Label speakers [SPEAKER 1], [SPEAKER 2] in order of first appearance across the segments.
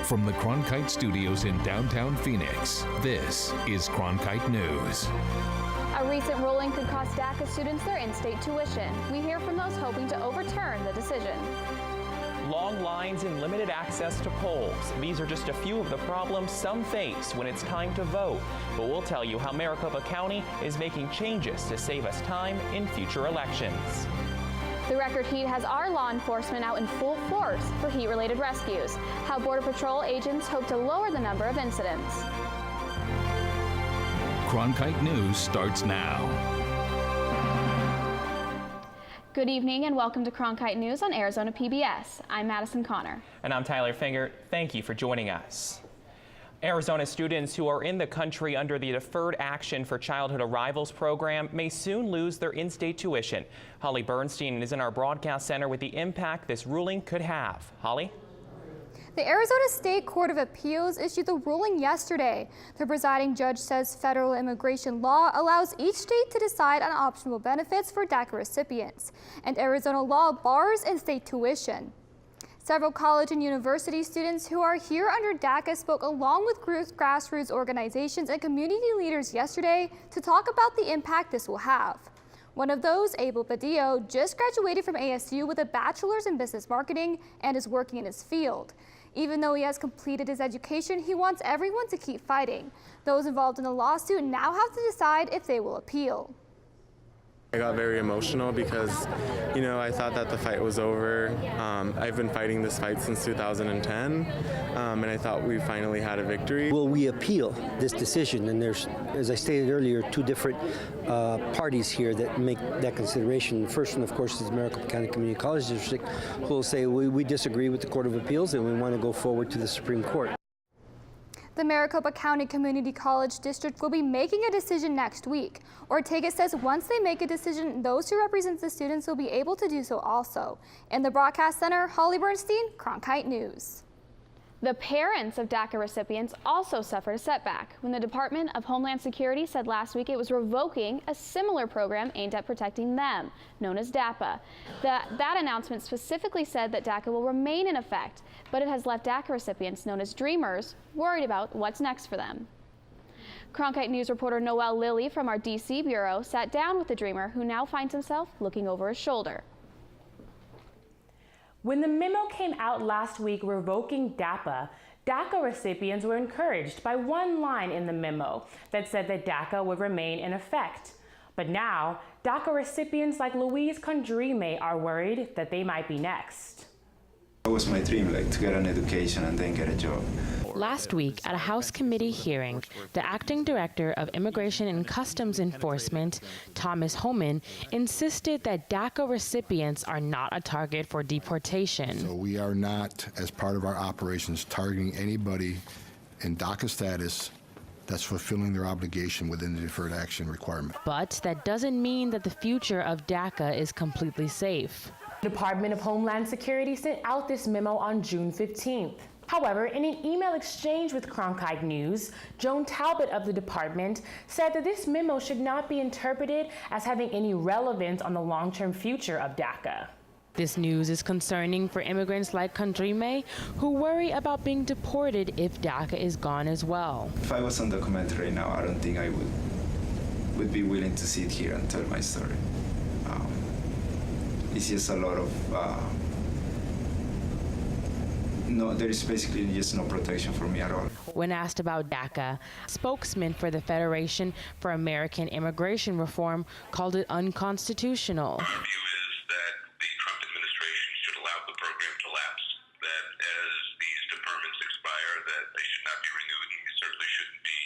[SPEAKER 1] From the Cronkite Studios in downtown Phoenix, this is Cronkite News.
[SPEAKER 2] A recent ruling could cost DACA students their in-state tuition. We hear from those hoping to overturn the decision.
[SPEAKER 3] Long lines and limited access to polls. These are just a few of the problems some face when it's time to vote. But we'll tell you how Maricopa County is making changes to save us time in future elections.
[SPEAKER 2] The record heat has our law enforcement out in full force for heat-related rescues. How Border Patrol agents hope to lower the number of incidents.
[SPEAKER 1] Cronkite News starts now.
[SPEAKER 2] Good evening and welcome to Cronkite News on Arizona PBS. I'm Madison Connor.
[SPEAKER 3] And I'm Tyler Finger. Thank you for joining us. Arizona students who are in the country under the Deferred Action for Childhood Arrivals program may soon lose their in-state tuition. Holly Bernstein is in our broadcast center with the impact this ruling could have. Holly?
[SPEAKER 4] The Arizona State Court of Appeals issued the ruling yesterday. The presiding judge says federal immigration law allows each state to decide on optional benefits for DACA recipients, and Arizona law bars in-state tuition. Several college and university students who are here under DACA spoke along with grassroots organizations and community leaders yesterday to talk about the impact this will have. One of those, Abel Badillo, just graduated from ASU with a bachelor's in business marketing and is working in his field. Even though he has completed his education, he wants everyone to keep fighting. Those involved in the lawsuit now have to decide if they will appeal.
[SPEAKER 5] I got very emotional because, I thought that the fight was over. I've been fighting this fight since 2010, and I thought we finally had a victory.
[SPEAKER 6] Will we appeal this decision? And there's, as I stated earlier, two different parties here that make that consideration. The first one, of course, is Maricopa County Community College District, who will say we disagree with the Court of Appeals and we want to go forward to the Supreme Court.
[SPEAKER 4] The Maricopa County Community College District will be making a decision next week. Ortega says once they make a decision, those who represent the students will be able to do so also. In the broadcast center, Holly Bernstein, Cronkite News.
[SPEAKER 2] The parents of DACA recipients also suffered a setback when the Department of Homeland Security said last week it was revoking a similar program aimed at protecting them, known as DAPA. That announcement specifically said that DACA will remain in effect, but it has left DACA recipients, known as Dreamers, worried about what's next for them. Cronkite News reporter Noel Lilly from our D.C. bureau sat down with the Dreamer, who now finds himself looking over his shoulder.
[SPEAKER 7] When the memo came out last week revoking DAPA, DACA recipients were encouraged by one line in the memo that said that DACA would remain in effect. But now, DACA recipients like Louise Condrime are worried that they might be next.
[SPEAKER 8] It was my dream, to get an education and then get a job.
[SPEAKER 9] Last week, at a House committee hearing, the acting director of Immigration and Customs Enforcement, Thomas Homan, insisted that DACA recipients are not a target for deportation.
[SPEAKER 10] So we are not, as part of our operations, targeting anybody in DACA status that's fulfilling their obligation within the deferred action requirement.
[SPEAKER 9] But that doesn't mean that the future of DACA is completely safe.
[SPEAKER 7] The Department of Homeland Security sent out this memo on June 15th. However, in an email exchange with Cronkite News, Joan Talbot of the department said that this memo should not be interpreted as having any relevance on the long-term future of DACA.
[SPEAKER 9] This news is concerning for immigrants like Condrime, who worry about being deported if DACA is gone as well.
[SPEAKER 8] If I was undocumented right now, I don't think I would be willing to sit here and tell my story. It's just a lot of there is basically just no protection for me at all.
[SPEAKER 9] When asked about DACA, spokesman for the Federation for American Immigration Reform called it unconstitutional.
[SPEAKER 11] Our view is that the Trump administration should allow the program to lapse, that as these deferments expire, that they should not be renewed, and we certainly shouldn't be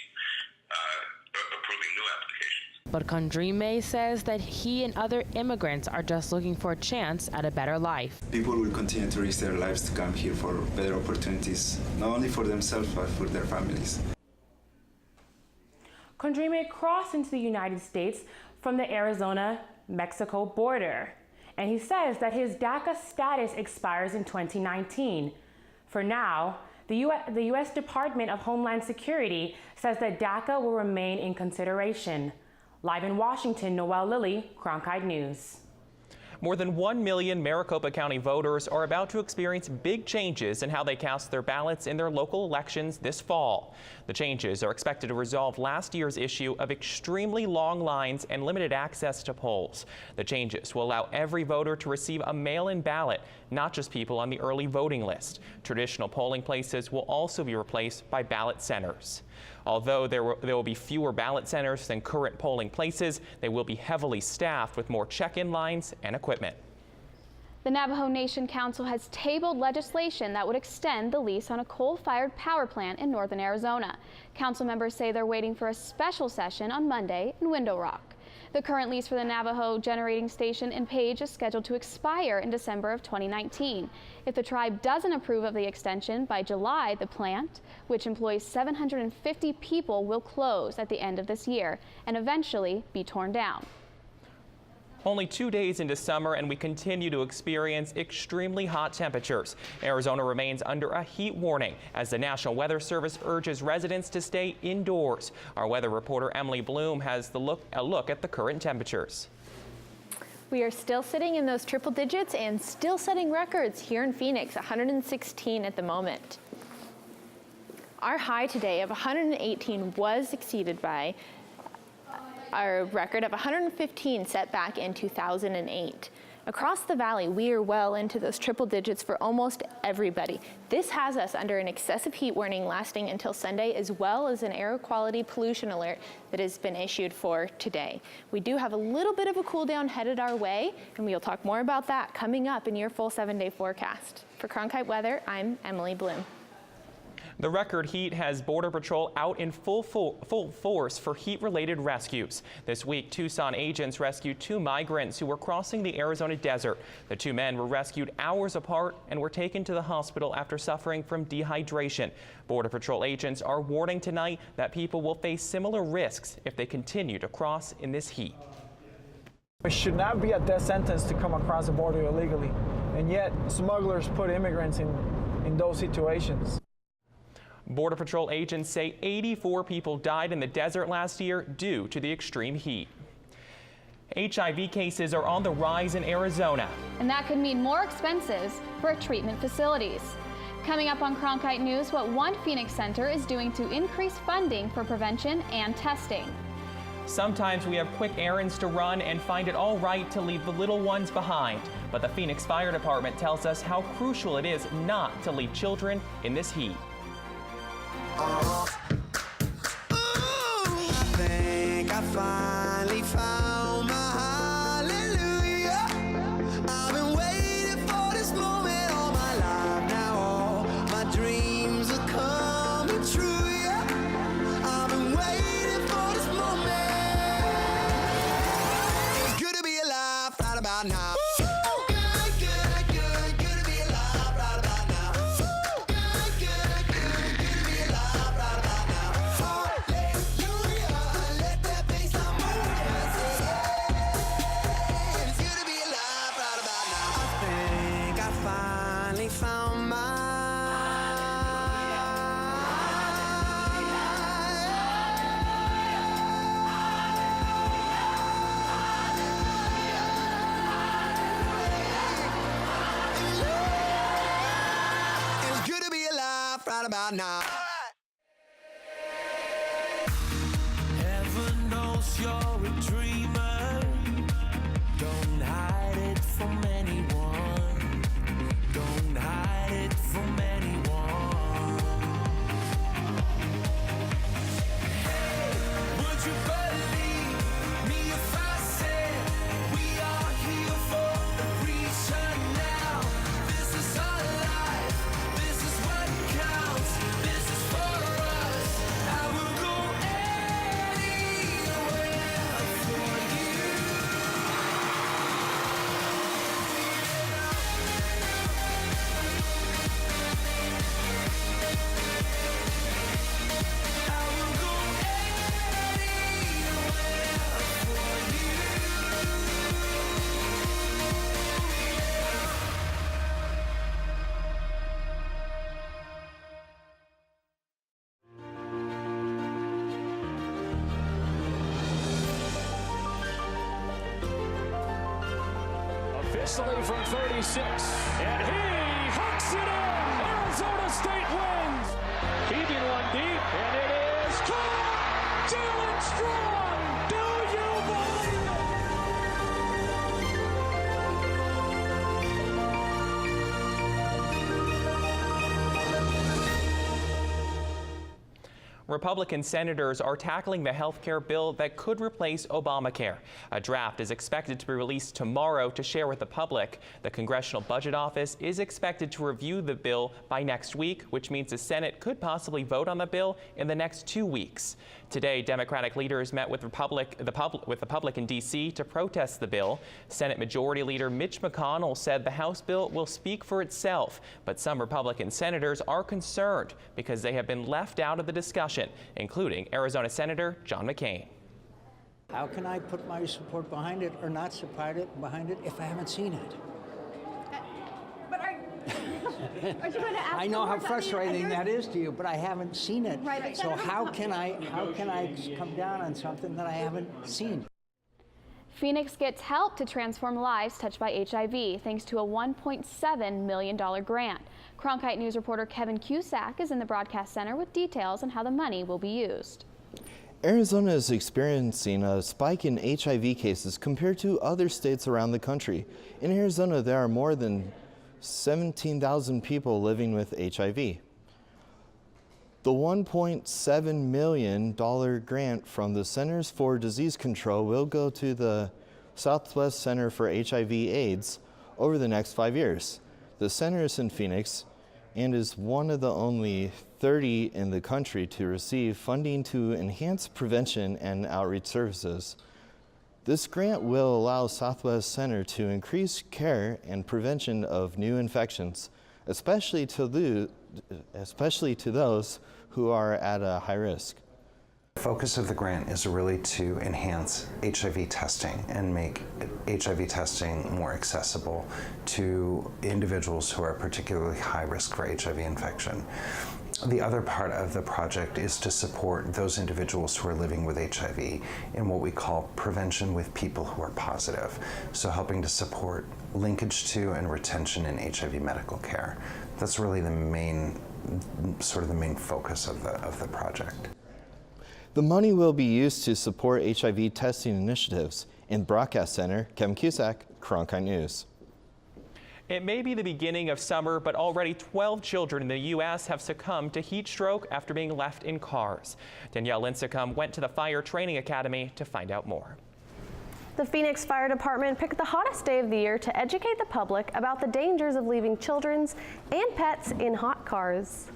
[SPEAKER 11] approving new applications.
[SPEAKER 9] But Condrime says that he and other immigrants are just looking for a chance at a better life.
[SPEAKER 8] People will continue to risk their lives to come here for better opportunities, not only for themselves, but for their families.
[SPEAKER 7] Condrime crossed into the United States from the Arizona-Mexico border, and he says that his DACA status expires in 2019. For now, the U.S. Department of Homeland Security says that DACA will remain in consideration. Live in Washington, Noel Lilly, Cronkite News.
[SPEAKER 3] More than 1 million Maricopa County voters are about to experience big changes in how they cast their ballots in their local elections this fall. The changes are expected to resolve last year's issue of extremely long lines and limited access to polls. The changes will allow every voter to receive a mail-in ballot, not just people on the early voting list. Traditional polling places will also be replaced by ballot centers. Although there will be fewer ballot centers than current polling places, they will be heavily staffed with more check-in lines and equipment.
[SPEAKER 2] The Navajo Nation Council has tabled legislation that would extend the lease on a coal-fired power plant in northern Arizona. Council members say they're waiting for a special session on Monday in Window Rock. The current lease for the Navajo generating station in Page is scheduled to expire in December of 2019. If the tribe doesn't approve of the extension by July, the plant, which employs 750 people, will close at the end of this year and eventually be torn down.
[SPEAKER 3] Only 2 days into summer and we continue to experience extremely hot temperatures. Arizona remains under a heat warning as the National Weather Service urges residents to stay indoors. Our weather reporter Emily Bloom has a look at the current temperatures.
[SPEAKER 12] We are still sitting in those triple digits and still setting records here in Phoenix, 116 at the moment. Our high today of 118 was exceeded by our record of 115 set back in 2008. Across the valley, we are well into those triple digits for almost everybody. This has us under an excessive heat warning lasting until Sunday, as well as an air quality pollution alert that has been issued for today. We do have a little bit of a cool down headed our way, and we'll talk more about that coming up in your full 7-day forecast. For Cronkite Weather, I'm Emily Bloom.
[SPEAKER 3] The record heat has Border Patrol out in full force for heat-related rescues. This week, Tucson agents rescued 2 migrants who were crossing the Arizona desert. The 2 men were rescued hours apart and were taken to the hospital after suffering from dehydration. Border Patrol agents are warning tonight that people will face similar risks if they continue to cross in this heat.
[SPEAKER 13] It should not be a death sentence to come across the border illegally, and yet smugglers put immigrants in those situations.
[SPEAKER 3] Border Patrol agents say 84 people died in the desert last year due to the extreme heat. HIV cases are on the rise in Arizona.
[SPEAKER 2] And that could mean more expenses for treatment facilities. Coming up on Cronkite News, what one Phoenix center is doing to increase funding for prevention and testing.
[SPEAKER 3] Sometimes we have quick errands to run and find it all right to leave the little ones behind. But the Phoenix Fire Department tells us how crucial it is not to leave children in this heat.
[SPEAKER 14] I think I finally found my hallelujah. I've been waiting for this moment all my life now. All my dreams are coming true, yeah. I've been waiting for this moment. It's good to be alive right about now. About now. Heaven knows you're a dreamer. Don't hide it from anyone. Don't hide it from anyone. Hey, would you believe me if I said we are here for a reason now? This is our life. This is what counts. This is
[SPEAKER 15] officially from 36. And he hooks it in. Arizona State wins. Keeping one deep, and it is caught. Jalen Strong. Do you believe
[SPEAKER 3] Republican senators are tackling the health care bill that could replace Obamacare. A draft is expected to be released tomorrow to share with the public. The Congressional Budget Office is expected to review the bill by next week, which means the Senate could possibly vote on the bill in the next 2 weeks. Today, Democratic leaders met with the public in D.C. to protest the bill. Senate Majority Leader Mitch McConnell said the House bill will speak for itself, but some Republican senators are concerned because they have been left out of the discussion, including Arizona Senator John McCain.
[SPEAKER 16] How can I put my support behind it or not support it behind it if I haven't seen it?
[SPEAKER 17] But are you going to ask?
[SPEAKER 16] I know how frustrating that is to you, but I haven't seen it.
[SPEAKER 17] Right,
[SPEAKER 16] so how can I come down on something that I haven't seen?
[SPEAKER 2] Phoenix gets help to transform lives touched by HIV thanks to a $1.7 million grant. Cronkite News reporter Kevin Cusack is in the broadcast center with details on how the money will be used.
[SPEAKER 18] Arizona is experiencing a spike in HIV cases compared to other states around the country. In Arizona, there are more than 17,000 people living with HIV. The $1.7 million grant from the Centers for Disease Control will go to the Southwest Center for HIV/AIDS over the next 5 years. The center is in Phoenix and is one of the only 30 in the country to receive funding to enhance prevention and outreach services. This grant will allow Southwest Center to increase care and prevention of new infections, especially to those who are at a high risk.
[SPEAKER 19] The focus of the grant is really to enhance HIV testing and make HIV testing more accessible to individuals who are particularly high risk for HIV infection. The other part of the project is to support those individuals who are living with HIV in what we call prevention with people who are positive. So helping to support linkage to and retention in HIV medical care. That's really the main focus of the project.
[SPEAKER 18] The money will be used to support HIV testing initiatives. In Broadcast Center, Kevin Cusack, Cronkite News.
[SPEAKER 3] It may be the beginning of summer, but already 12 children in the U.S. have succumbed to heat stroke after being left in cars. Danielle Lincecum went to the Fire Training Academy to find out more.
[SPEAKER 20] The Phoenix Fire Department picked the hottest day of the year to educate the public about the dangers of leaving children and pets in hot cars.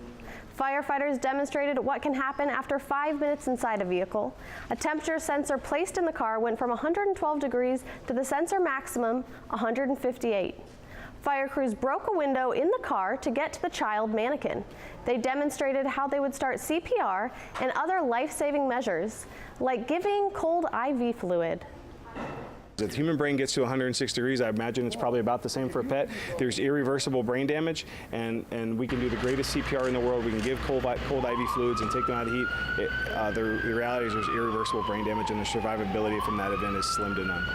[SPEAKER 20] Firefighters demonstrated what can happen after 5 minutes inside a vehicle. A temperature sensor placed in the car went from 112 degrees to the sensor maximum 158. Fire crews broke a window in the car to get to the child mannequin. They demonstrated how they would start CPR and other life-saving measures, like giving cold IV fluid.
[SPEAKER 21] If the human brain gets to 106 degrees, I imagine it's probably about the same for a pet. There's irreversible brain damage, and we can do the greatest CPR in the world. We can give cold IV fluids and take them out of heat. The reality is there's irreversible brain damage, and the survivability from that event is slim to none.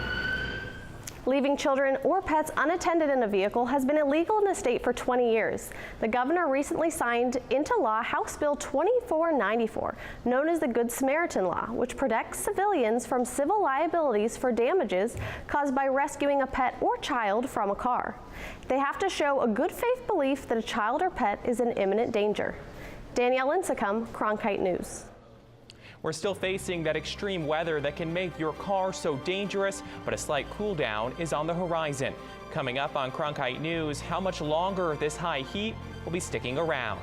[SPEAKER 20] Leaving children or pets unattended in a vehicle has been illegal in the state for 20 years. The governor recently signed into law House Bill 2494, known as the Good Samaritan Law, which protects civilians from civil liabilities for damages caused by rescuing a pet or child from a car. They have to show a good faith belief that a child or pet is in imminent danger. Danielle Lincecum, Cronkite News.
[SPEAKER 3] We're still facing that extreme weather that can make your car so dangerous, but a slight cool down is on the horizon. Coming up on Cronkite News, how much longer this high heat will be sticking around.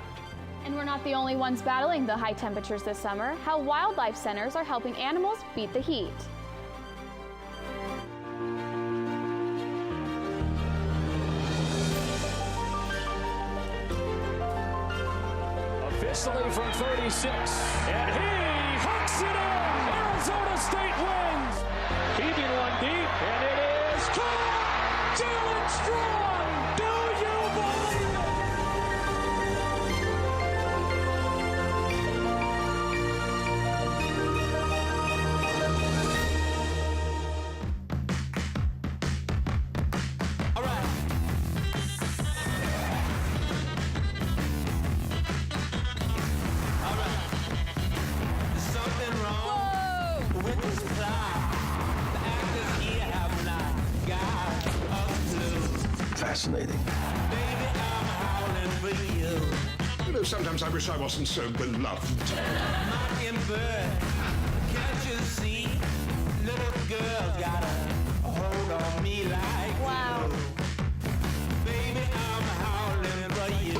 [SPEAKER 2] And we're not the only ones battling the high temperatures this summer. How wildlife centers are helping animals beat the heat.
[SPEAKER 15] officially from 36? And he hooks it in. Arizona State wins. Keeping one deep, and it is caught. Jalen Strong. Do you believe it?
[SPEAKER 1] sometimes I wish I wasn't so beloved.
[SPEAKER 12] Wow.
[SPEAKER 14] Baby, I'm howling for you.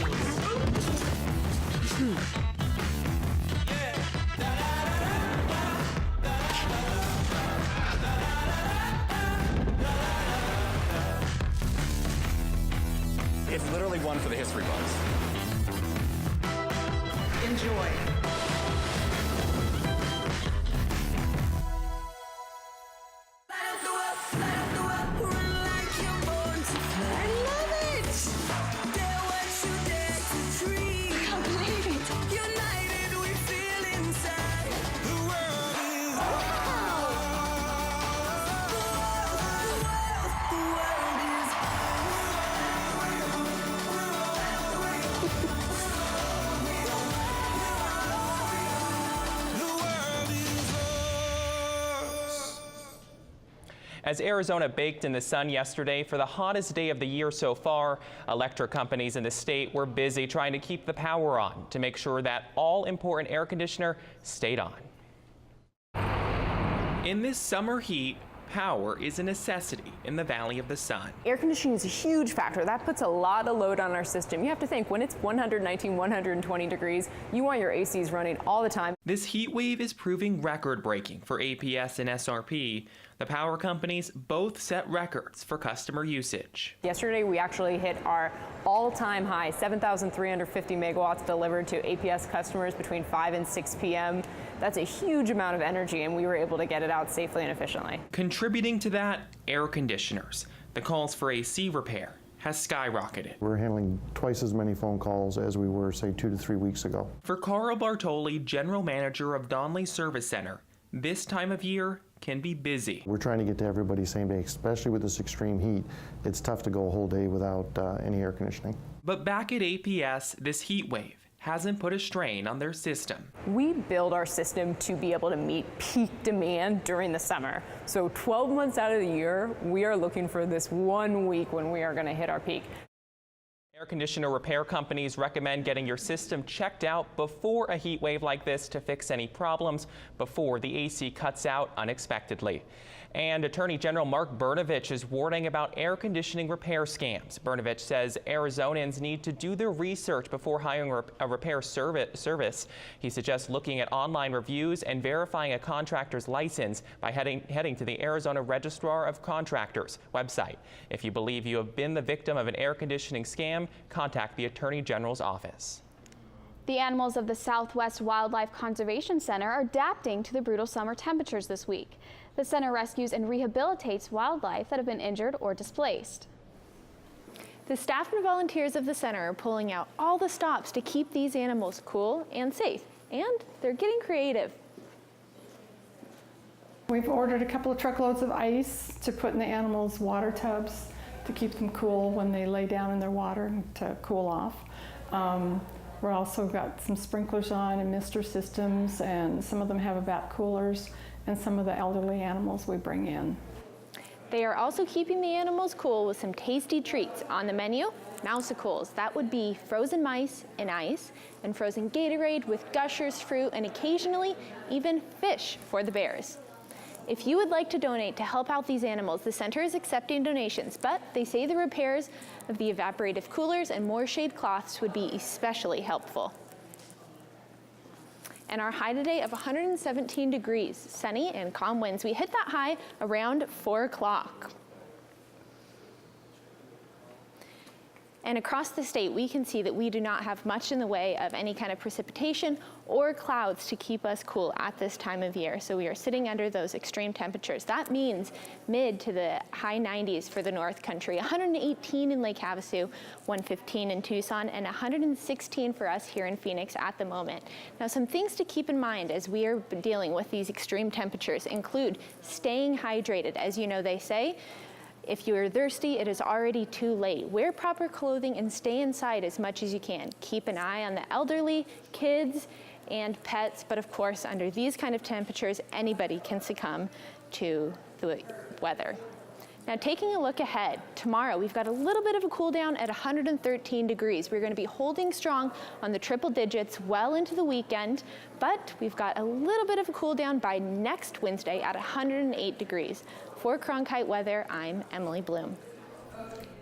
[SPEAKER 22] It's literally one for the history books.
[SPEAKER 17] Enjoy.
[SPEAKER 3] As Arizona baked in the sun yesterday for the hottest day of the year so far, electric companies in the state were busy trying to keep the power on to make sure that all important air conditioner stayed on. In this summer heat, power is a necessity in the Valley of the Sun.
[SPEAKER 23] Air conditioning is a huge factor. That puts a lot of load on our system. You have to think, when it's 119, 120 degrees, you want your ACs running all the time.
[SPEAKER 3] This heat wave is proving record-breaking for APS and SRP. The power companies both set records for customer usage.
[SPEAKER 23] Yesterday, we actually hit our all-time high, 7,350 megawatts delivered to APS customers between 5 and 6 p.m. That's a huge amount of energy, and we were able to get it out safely and efficiently.
[SPEAKER 3] Contributing to that, air conditioners. The calls for AC repair has skyrocketed.
[SPEAKER 24] We're handling twice as many phone calls as we were, say, 2 to 3 weeks ago.
[SPEAKER 3] For Carl Bartoli, general manager of Donley Service Center, this time of year can be busy.
[SPEAKER 24] We're trying to get to everybody same day, especially with this extreme heat. It's tough to go a whole day without any air conditioning.
[SPEAKER 3] But back at APS, this heat wave hasn't put a strain on their system.
[SPEAKER 23] We build our system to be able to meet peak demand during the summer. So 12 months out of the year, we are looking for this 1 week when we are going to hit our peak.
[SPEAKER 3] Air conditioner repair companies recommend getting your system checked out before a heat wave like this to fix any problems before the AC cuts out unexpectedly. And Attorney General Mark Brnovich is warning about air conditioning repair scams. Brnovich says Arizonans need to do their research before hiring a repair service. He suggests looking at online reviews and verifying a contractor's license by heading to the Arizona Registrar of Contractors website. If you believe you have been the victim of an air conditioning scam, contact the Attorney General's office.
[SPEAKER 2] The animals of the Southwest Wildlife Conservation Center are adapting to the brutal summer temperatures this week. The center rescues and rehabilitates wildlife that have been injured or displaced. The staff and volunteers of the center are pulling out all the stops to keep these animals cool and safe, and they're getting creative.
[SPEAKER 25] We've ordered a couple of truckloads of ice to put in the animals' water tubs to keep them cool when they lay down in their water and to cool off. We're also got some sprinklers on and mister systems, and some of them have vat coolers, and some of the elderly animals we bring in.
[SPEAKER 2] They are also keeping the animals cool with some tasty treats on the menu. Mousicles, that would be frozen mice in ice, and frozen Gatorade with Gushers fruit, and occasionally even fish for the bears. If you would like to donate to help out these animals, the center is accepting donations, but they say the repairs of the evaporative coolers and more shade cloths would be especially helpful. And our high today of 117 degrees, sunny and calm winds. We hit that high around 4 o'clock. And across the state, we can see that we do not have much in the way of any kind of precipitation or clouds to keep us cool at this time of year. So we are sitting under those extreme temperatures. That means mid to the high 90s for the North Country, 118 in Lake Havasu, 115 in Tucson, and 116 for us here in Phoenix at the moment. Now, some things to keep in mind as we are dealing with these extreme temperatures include staying hydrated. As you know, they say, if you are thirsty, it is already too late. Wear proper clothing and stay inside as much as you can. Keep an eye on the elderly, kids, and pets, but of course, under these kind of temperatures, anybody can succumb to the weather.
[SPEAKER 12] Now taking a look ahead, tomorrow we've got a little bit of a cool down at 113 degrees. We're going to be holding strong on the triple digits well into the weekend, but we've got a little bit of a cool down by next Wednesday at 108 degrees. For Cronkite Weather, I'm Emily Bloom.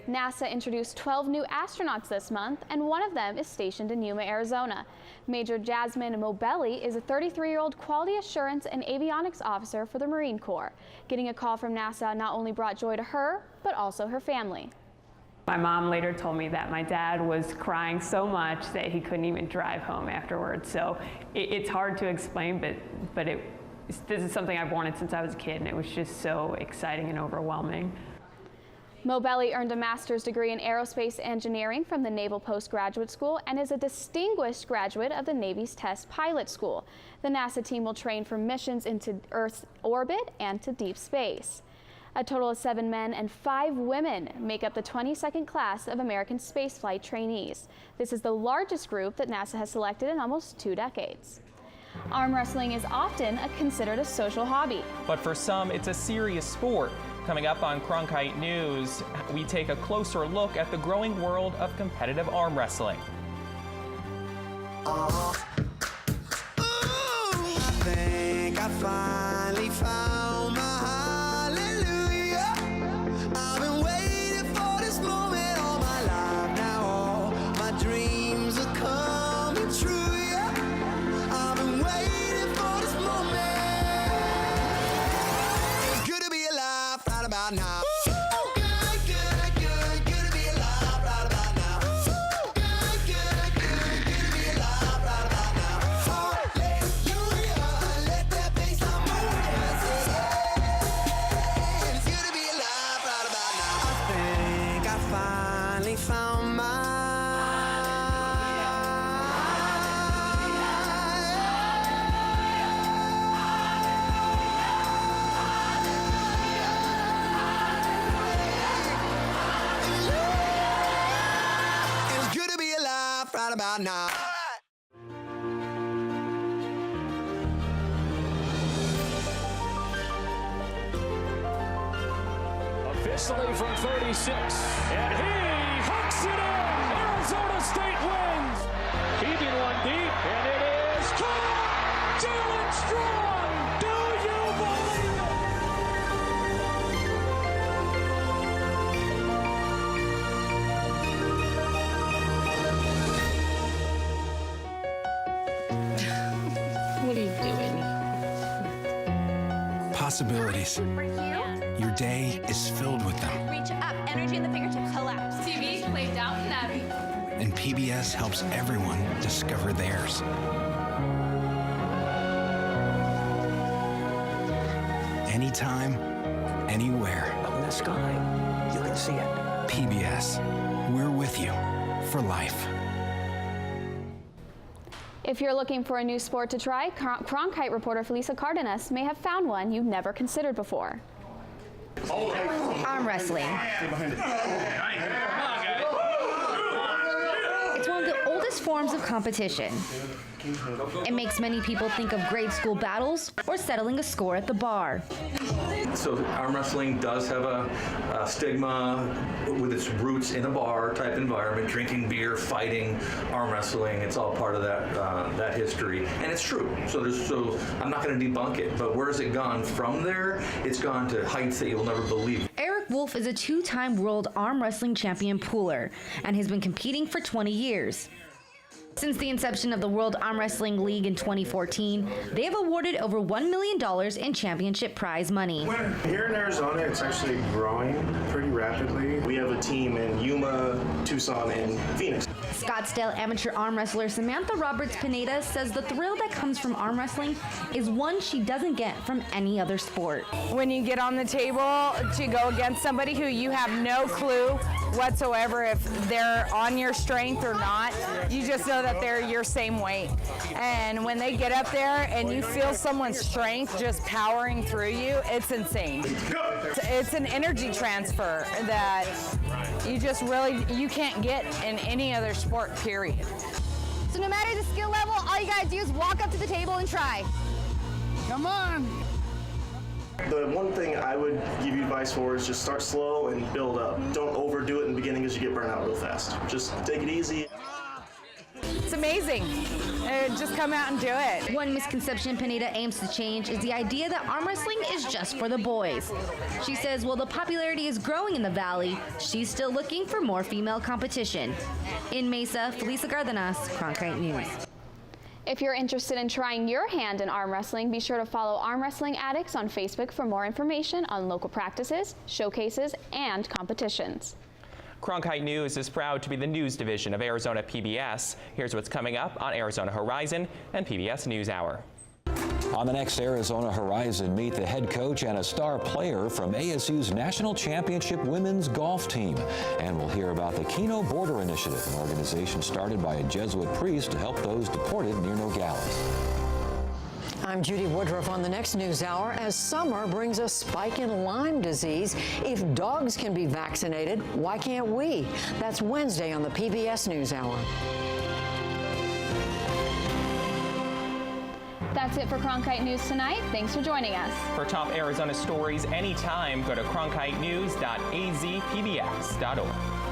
[SPEAKER 2] NASA introduced 12 new astronauts this month, and one of them is stationed in Yuma, Arizona. Major Jasmine Mobelli is a 33-year-old quality assurance and avionics officer for the Marine Corps. Getting a call from NASA not only brought joy to her, but also her family.
[SPEAKER 4] My mom later told me that my dad was crying so much that he couldn't even drive home afterwards. So it's hard to explain, but this is something I've wanted since I was a kid, and it was just so exciting and overwhelming.
[SPEAKER 2] Mobelli earned a master's degree in aerospace engineering from the Naval Postgraduate School and is a distinguished graduate of the Navy's Test Pilot School. The NASA team will train for missions into Earth's orbit and to deep space. A total of 7 men and 5 women make up the 22nd class of American spaceflight trainees. This is the largest group that NASA has selected in almost 2 decades. Arm wrestling is often considered a social hobby.
[SPEAKER 3] But for some, it's a serious sport. Coming up on Cronkite News, we take a closer look at the growing world of competitive arm wrestling.
[SPEAKER 14] I think I finally found my hallelujah. I've been waiting for this moment all my life now. All my dreams are coming true, yeah. I've been waiting for this moment. It's good to be alive right about now. About now.
[SPEAKER 15] Officially from 36, and he hooks it in. Arizona State wins. Keeping one deep, and it is caught. Jalen Strong. Do you believe
[SPEAKER 9] What are you doing?
[SPEAKER 5] Possibilities. Your day is filled with them.
[SPEAKER 17] Reach up, energy in the fingertips, collapse. TV, play Downton Abbey.
[SPEAKER 5] And PBS helps everyone discover theirs. Anytime, anywhere. Up in the sky, you can see it. PBS, we're with you for life.
[SPEAKER 2] If you're looking for a new sport to try, Cronkite reporter Felisa Cardenas may have found one you've never considered before.
[SPEAKER 6] Arm wrestling. It's one of the oldest forms of competition. It makes many people think of grade school battles or settling a score at the bar.
[SPEAKER 10] So arm wrestling does have a stigma with its roots in a bar type environment, drinking beer, fighting, arm wrestling. It's all part of that history, and it's true. So I'm not going to debunk it, but where has it gone from there? It's gone to heights that you'll never believe.
[SPEAKER 6] Eric Wolf is a 2-time world arm wrestling champion pooler and has been competing for 20 years. Since the inception of the World Arm Wrestling League in 2014, they have awarded over $1 million in championship prize money.
[SPEAKER 11] Here in Arizona, it's actually growing pretty rapidly. We have a team in Yuma, Tucson, and Phoenix.
[SPEAKER 6] Scottsdale amateur arm wrestler Samantha Roberts-Pineda says the thrill that comes from arm wrestling is one she doesn't get from any other sport.
[SPEAKER 26] When you get on the table to go against somebody who you have no clue whatsoever if they're on your strength or not, you just know that they're your same weight. And when they get up there and you feel someone's strength just powering through you, it's insane. It's an energy transfer that you can't get in any other sport, period.
[SPEAKER 17] So no matter the skill level, all you gotta do is walk up to the table and try.
[SPEAKER 26] Come on.
[SPEAKER 11] The one thing I would give you advice for is just start slow and build up. Don't overdo it in the beginning because you get burnt out real fast. Just take it easy.
[SPEAKER 26] It's amazing. Just come out and do it.
[SPEAKER 6] One misconception Pineda aims to change is the idea that arm wrestling is just for the boys. She says while the popularity is growing in the Valley, she's still looking for more female competition. In Mesa, Felisa Gardenas, Cronkite News.
[SPEAKER 2] If you're interested in trying your hand in arm wrestling, be sure to follow Arm Wrestling Addicts on Facebook for more information on local practices, showcases, and competitions.
[SPEAKER 3] Cronkite News is proud to be the news division of Arizona PBS. Here's what's coming up on Arizona Horizon and PBS NewsHour.
[SPEAKER 7] On the next Arizona Horizon, meet the head coach and a star player from ASU's National Championship women's golf team. And we'll hear about the Keno Border Initiative, an organization started by a Jesuit priest to help those deported near Nogales.
[SPEAKER 8] I'm Judy Woodruff on the next NewsHour. As summer brings a spike in Lyme disease, if dogs can be vaccinated, why can't we? That's Wednesday on the PBS NewsHour.
[SPEAKER 2] That's it for Cronkite News tonight. Thanks for joining us.
[SPEAKER 3] For top Arizona stories anytime, go to cronkitenews.azpbs.org.